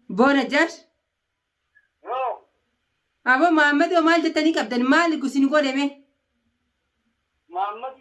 بونا جاش أبو محمد ومال جتني كابتن مال كوسين قولي مي محمد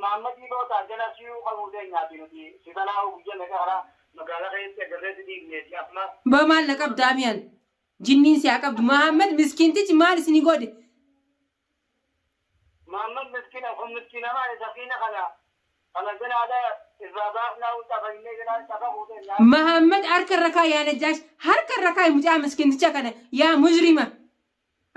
محمد يبغى تاجنا شيء وخلوده ينادي نتي سيدنا هو بيجي نكارا نكارا كيس كجرة دي نتي أپنا بمال لكاب داميان جنين سياكاب محمد مسكين تيجي مال سيني قولي محمد مسكين أخو مسكين ما يسقينا خلا جنا هذا إذا ضافنا وتفهمنا جنا تفهمه محمد أرك الركاي يا نجاش هرك الركاي مجا مسكين تيجي كنا يا مجرمة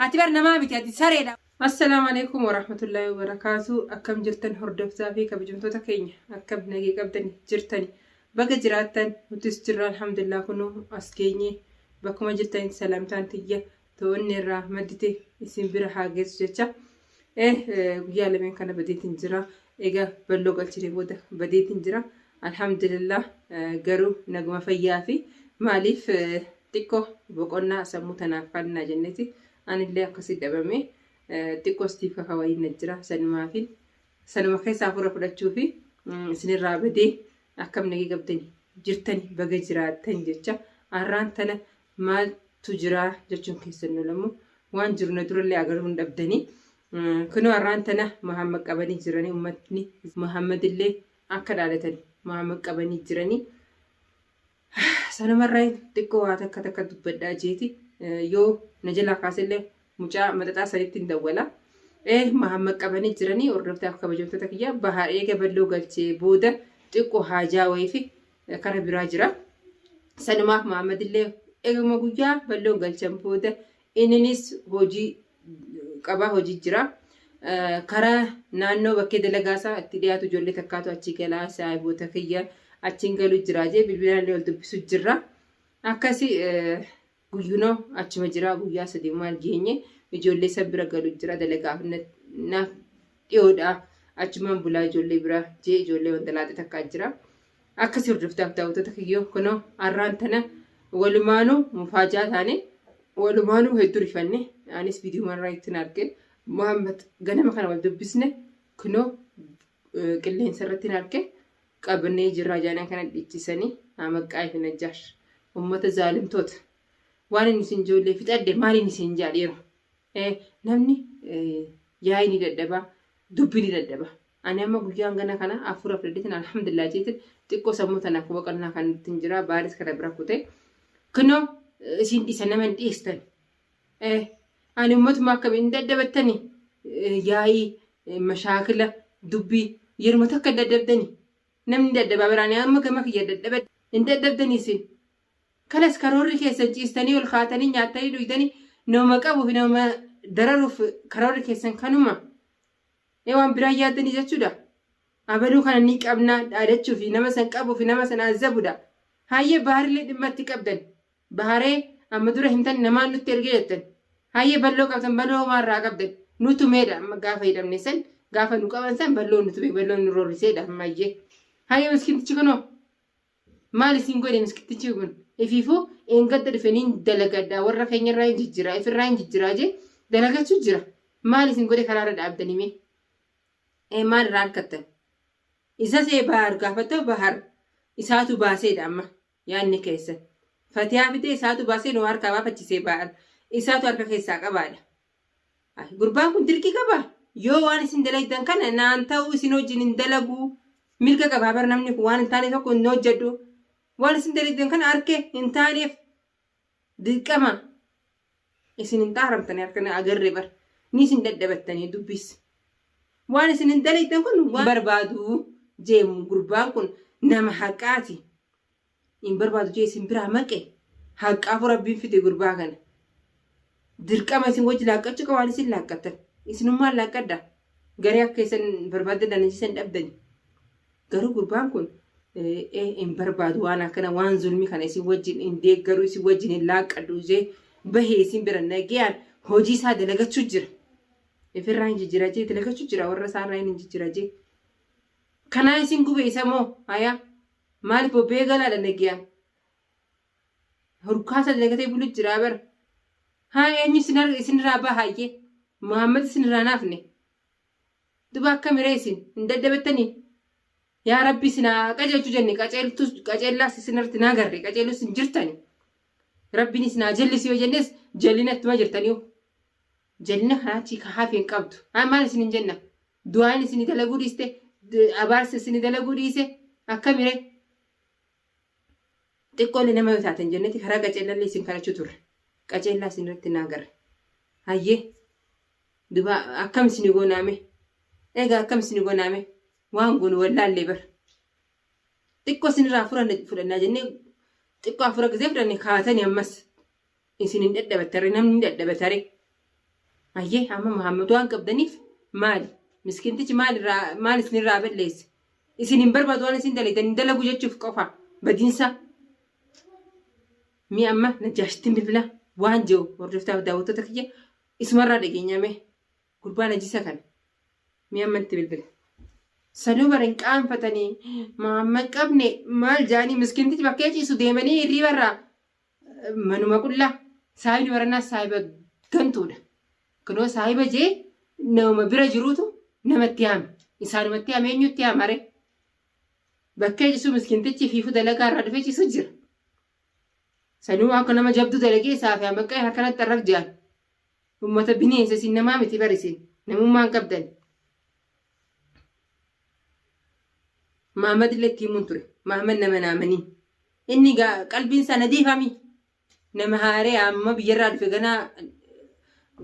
اعتبر نمامك يا سريدا. السلام عليكم ورحمة الله وبركاته. أكم جرتن هردفتا في كبجمتو تكيني أكب نجي كبدني جرتني بقى جراتن وتستر الحمد لله كنو أسكيني بكم جرتن سلامتان تيجي توني الرحمة دتي اسم برها جس جتا ويا لمن كان بديت نجرا إيجا بلوغ الشريبوده بديت نجرا الحمد لله جرو نجمة فيافي ماليف تيكو بقولنا سموتنا فلنا جنتي أنا اللي أقصد أبامي تيكو ستيفا كواي نجرا سنما خي سافر فرتشوفي سنين رابدي أكم نجي قبضني جرتني بقى جراتن جتشا أران تنا ما تجرا جتشون كيسنو لمو وان جرنا دور اللي أقربون دبدني كنو أران تنا محمد قبني جراني أمتني محمد اللي أكد على محمد قبني جراني سنما راي تيكو واتا كتا كدبدا جيتي يو نجلا كاسله mucaa matataa sadiitti dawwala Muhammad qabanii jiranii hordoftaaf kabajamtoota kiyya bahaa eega balloo galchee booda xiqqoo haajaa wayii fi kara biraa jira sanumaaf Muhammad illee eeguma guyyaa balloo galchan booda inninis hojii qabaa hojii jira kara naannoo bakkee dalagaasaa itti dhiyaatu ijoollee takkaatu achi galaa saayiboota kiyya achiin galuu jira jee bilbilaan wal dubbisu jirra akkasi guyyuno achuma jira guyyaa sadii maal geenye ijoollee sabira galu jira dalagaaf na dhiyooda achumaan bulaa ijoollee bira jee ijoollee wandalaate takkaa jira akkasii hordoftaaf daawwattoota kiyyoo kunoo arraan tana walumaanuu mufaajaa taane walumaanuu hedduu rifanne anis viidiyoo marraa ittiin arge Muhammad ganama kana wal dubbisne kunoo qilleensa irratti arge qabannee jirra jaanaan kana dhichisanii maqaa fi najjaash ummata zaalimtoota waan inni isin ijoollee fixadde maaliin isin jaadheeru namni yaa'ii ni daddaba dubbii ni daddaba ani amma guyyaan gana kana afur afreddeetiin alhamdulillah jeetiin xiqqoo sammuu tanaaf boqonnaa kan ittiin jira baaris kana bira kutee kunoo isin dhiisa nama hin dhiyeestan ani ummatuma akkamiin daddabattani yaa'ii mashaakila dubbii yeruma takka daddabdani namni daddabaa biraanii amma gama kiyya daddabat hin daddabdani isin kanas karoorri keessan ciistanii ol kaatanii nyaatanii dhugdanii nama qabuu fi nama dararuuf karoorri keessan kanuma waan biraa yaaddanii jechuudha. Abaluu kana ni qabnaa dhaadachuu fi nama san qabuu fi nama san azzabuudha. Hayyee baharillee dhimma itti qabdan. Baharee amma dura himtan namaan nutti ergee jettan. Hayyee balloo qabdan balloo homaarraa qabdan. Nutu meedha amma gaafa hidhamne san gaafa nu qaban san balloo nutu bee balloo nu roorriseedha ammayyee. Hayyee miskiintichi kunoo maal isin godhe miskiintichi kun? Ifiifuu eeggadda dhufanii dalagaddaa warra keenyarraa hin jijjiiraa ifirraa hin jijjiiraa jee dalagachuu jira. Maal isin godhe karaarra dhaabdanii mee? Maal irraa harkattan? Isa see bahar gaafatoo bahar isaatu baaseedha amma yaadni keessa. Fatihaa fitee isaatu baasee nu harkaa baafachisee bahar isaatu harka keessaa qabaadha. Gurbaan kun dirqii qaba. Yoo waan isin dalagdan kana naan ta'uu isin wajjin hin dalagu mirga qabaa bar namni kun waan hin taane tokko hin hojjedhu. Waan isin dalagdan kana harkee hin taaneef dirqama isin hin xaaramtanii harkana agarree bar ni isin daddabattanii dubbis waan isin hin dalagdan kun waan barbaadu jeemu gurbaan kun nama haqaati hin barbaadu jee isin biraa maqe haqaafu rabbiin fide gurbaa kana dirqama isin wajji laaqqachuu qabaan isin laaqqattan isinummaan laaqqadda garee akka isin barbaaddan isin dhabdani garuu gurbaan kun hin barbaadu waan akkana waan zulmi kana isin wajjin hin deeggaru isin wajjin hin laaqqadhu jee bahee isin bira nagayaan hojii isaa dalagachuu jira. Ifirraa hin jijjiiraa jee dalagachuu jira warra isaarraa hin jijjiiraa jee. Kanaa isin gube isa moo hayaa maaliif bobbee galaadha nagayaan? Hurkaasa dalagatee bulu jira bara. Haa eenyu isinirraa bahaayee Muhammad isinirraa naafne. Duba akka miree isin hin daddabattanii? Yaa Rabbi sinaa qajeelchuu jenne qajeellaas isinirratti naa garree qajeellus hin jirtani. ربي نسنا جلس يوجنس جلنا تمجرتنيو جلنا خلاص كحافين قبض ما نسين جنة دوان سني دلقو ديسته أبارس سني دلقو ديسه أكمله تقول لنا ما يتعتن جنتي خراجة جلنا اللي سين كارا شطور كأجل لا سين رتناغر هاي دبا أكم سني قنامه إيجا أكم سني قنامه وان قن ولا الليبر تقول سني رافورا فرنا جنة تقول فرق زفرني خاتني أمس إنسان ندد بتري نم ندد بتري أيه أما محمد وان كبدنيف مال مسكين تيجي مال سنين رابط ليس إنسان برباد وانا سين دلي تندلا بوجه تشوف كفا بدينسا مي أما نجاشتين بالله وان جو ورجفتها داوتة تكية اسم مرة دقيقة مه قربان جيسا كان مي أما انت بالله سلو برنك آم فتني محمد كابني مال جاني مسكين تيجي بكيتي سوديماني ريبرا منو ما كله سايب ورنا سايب كنتوده كنوا سايب جي نوم برا جروتو نمتيام إنسان متيام ينيو تيام مره بكيتي سو مسكين تيجي في فودا لقى رادفة جي سجر سلو أكو ما جبدو دلقي سافيا مكاي هكذا ترك جان وما تبني إنسان نما متي بريسين نمو ما كبدن محمد اللي تيمون تري محمد نمنا مني إني قلبي إنسان دي فامي nama haaree amma biyyarraa dhufe ganaa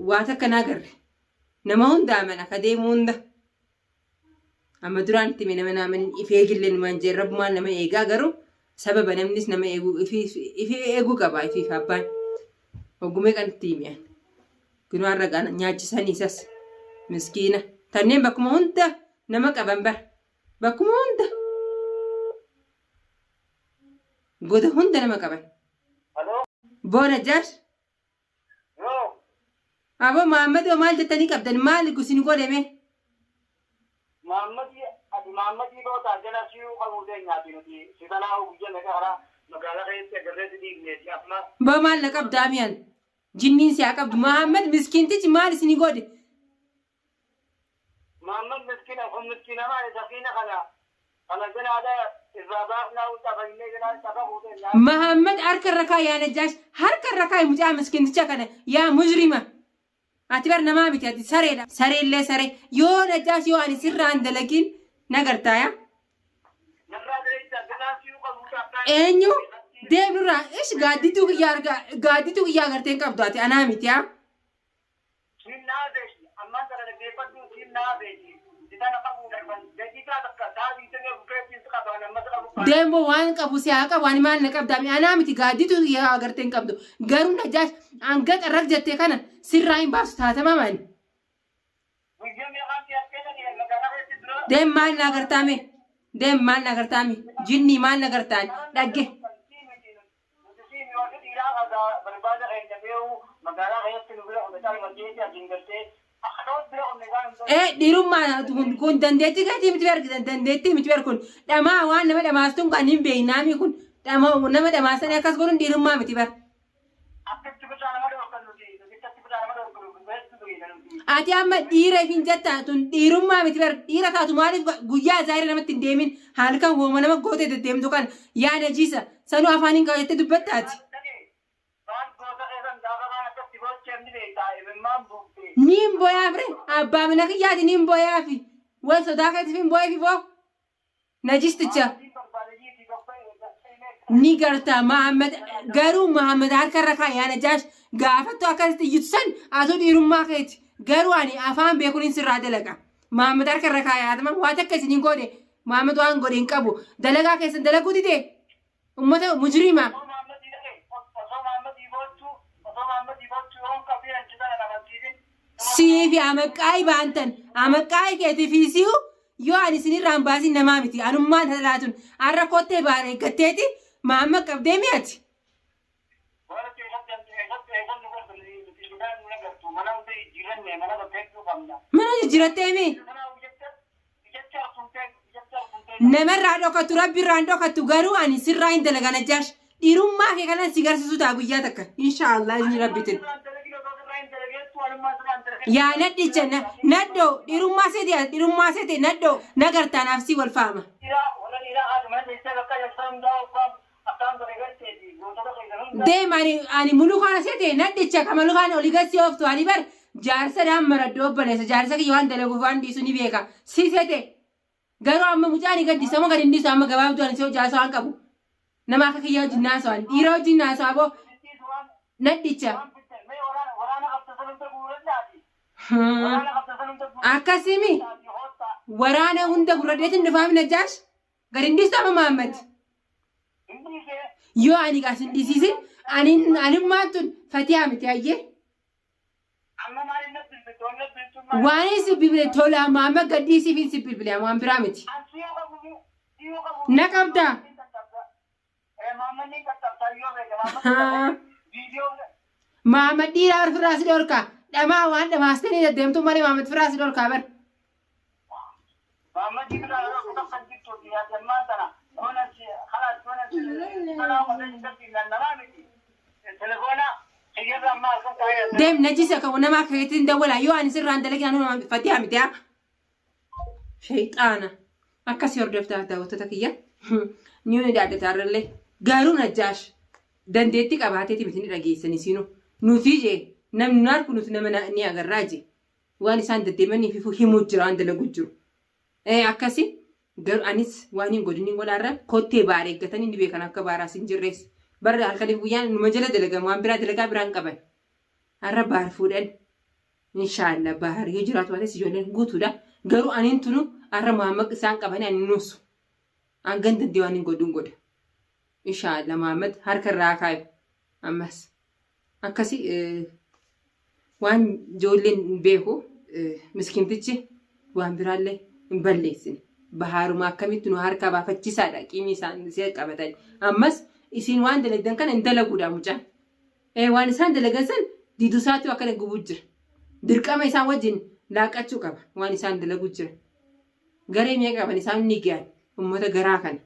waata akkanaa agarre nama hundaa mana akka deemu hunda amma duraan itti nama naamanii ifee gillee numaan jee rabbumaan nama eegaa garuu sababa namnis nama ifee eeguu qaba ifiif abbaan hoggumee kan itti himiyaan kunoo har'a gaana nyaachisaniisas miskiina tanneen bakkuma hunda nama qaban bara bakkuma hunda goda hunda nama qaban. بونا جاش أبو محمد ومال جتني كابتن مالك وسيني قولي مه محمد بہت آجنا سیو خمودے ناتی نتی سیدنا او بجے میں کہا مقالہ ہے سے گرے دی نے اپنا با مال لقب داميان جنين سي عقب محمد مسكين تيجي مال سيني قولي محمد مسكين ابو مسكين ما سكينه خلا جنا على محمد أرك الركاء يا نجاش هرك الركاء مجا مسكين تشكنا يا مجرمة أعتبر نما بتأتي سري اللي سري يو نجاش يو أنا سر عند لكن نقرتا يا إنيو ده برا إيش قاعد تو يا قرتين كابداتي أنا ميتيا Dembo waan qabu siyaa qabu waan maal na qabdaami anaa miti gaadditu yaa agartee hin qabdu garuu najaas hanga qarraq jettee kana sirraa hin baasu taatama maali. Deem maal na agartaame deem maal na agartaame jinni maal na agartaan dhagge. Dirummaa kun dandeettii gatii miti beeku dandeettii miti beeku kun dhamaa waan nama dhamaastuun kan hin beeknaami kun nama dhamaastanii akkas godhuun dirummaa miti beeku. Ati amma dhiira hin jettaa tun dhiirummaa miti beeku dhiira taatu maaliif guyyaa zaayira namatti hin deemin halkan wooma nama gootee deddeemtu kan yaada jiisa sanuu afaaniin qabattee dubbattaati. Nin boyaa fire abbaa mina kiyyaati nin boyaa fi wal sodaa keetii fi boyaa fi boo najisticha ni gartaa Muhammad garuu Muhammad harka irra yaa najaash gaafattu akkasitti iyyutu san asuu dhiirummaa keeti garuu ani afaan beekuun hin sirraa dalaga Muhammad harka irra yaatama waan akka isin hin goone Muhammad waan godhe hin qabu dalagaa keessan dalaguu dide ummata mujrima. Siifi amaqaay baantan amaqaay keetii fi siu yoo ani sinirraan baasin namaa miti anummaan talaatun har'a kottee baaree gatteeti maamma qabdee mi'ati. Mana jijjiirattee mi? Namarraa dhokattu rabbiirraan dhokattu garuu ani sirraa hin dalaga najaash dhiirummaa kee kanan si garsiisu ta'a guyyaa takka inshaallah inni rabbitin. Yaa nadhicha naddo dhirummaa seete naddo nagartaan afsii wal faama. ديم أني ملوكان سيتي نديتش كملوكان أوليغاسي أوفتو أني بر جارسة دام مردوب بلس جارسة كي يوان دلقو فان دي سوني بيكا سيتي غيرو أما مجاني قد دي سما قد دي سما قباب دوان سيو جارسة وان كابو نما كي يو جناس وان إيرو جناس أبو نديتش أكاسيمي ورانا هندا بردتين نفهم نجاش قرندي سما محمد يو أني قاسن دي سيسين أني ما تون فتيا متأيه واني سبيبلي تولا ماما قدي سيفين سبيبلي أمان برامتي نكمتا ماما دي رار فراس دوركا دما وان دما استني دم تو مالي ماما فراس دوركا بر ماما دي رار فراس دوركا يا جماعه انا هنا خلاص هنا انا قاعد نتكلم نرامتي تليفونا دم نجيسة كونا ما كيتين دولا يو أنا سر عند لك أنا فتيها متى شيطانة أكسر دفتر دوتة نيوني دعوة تارلي قالوا نجاش دندتك أبعتي تبتني رجيس نسينو نتيجة نم نار كنت نمنا نيا جراجي وأنا ساند تمني في فيه مجرى عند لجوجرو أكسي قال أنيس واني قدني ولا را كوتي بارك قتني نبي كنا كبارا سنجرس برد هالكلام ويان مجلة دلقة ما برا دلقة بران كبر الرب عارفون إن شاء الله بحر يجرات واتي سجولين قوتو ده قالوا أنين تنو الرب محمد سان كبرني أن نوسو أن جند الديوانين قدون قد إن شاء الله محمد هرك الراكايب أمس أكسي وان جولين بيهو مسكين تجي وان برالله مبلسين بحر ما كمي تنو هرك بافتشي سادا كيمي سان زيك أبدا أمس isin waan dalagdan kan indalaguudha mucaan waan isaan dalagasan diidusaatu akka gubuutu jira dirqama isaan wajjin laaqachuu qaba waan isaan dalagu jira garee meeqa qaban isaan ni ga'an ummata garaa kana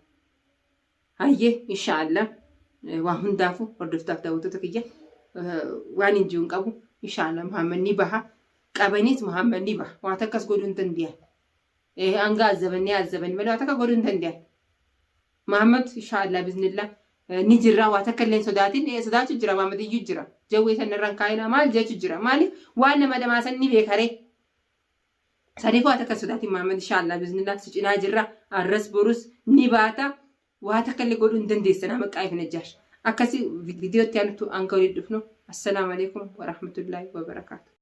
hayyee inshaallah waa hundaafu hordoftaaf daawwattoota kiyya waan injiun qabu inshaallah muhammad ni baha qabanis muhammad ni baha waa takkas godhuun dandiyan hanga azzabanni malee waa takka godhuun dandiyan muhammad inshaallah biznillah نجرا واتكلم سوداتين سودات جرا ما مدي يجرا جوي سنران كاينا مال جاي جرا مالي وانا ما دام سني بيكاري ساري فواتك سوداتين ما ان شاء الله باذن الله سجنا جرا الرس بروس نيباتا واتكلم يقولون دندي سنه مقايف نجاش اكاسي فيديو تانتو انكو يدفنو السلام عليكم ورحمه الله وبركاته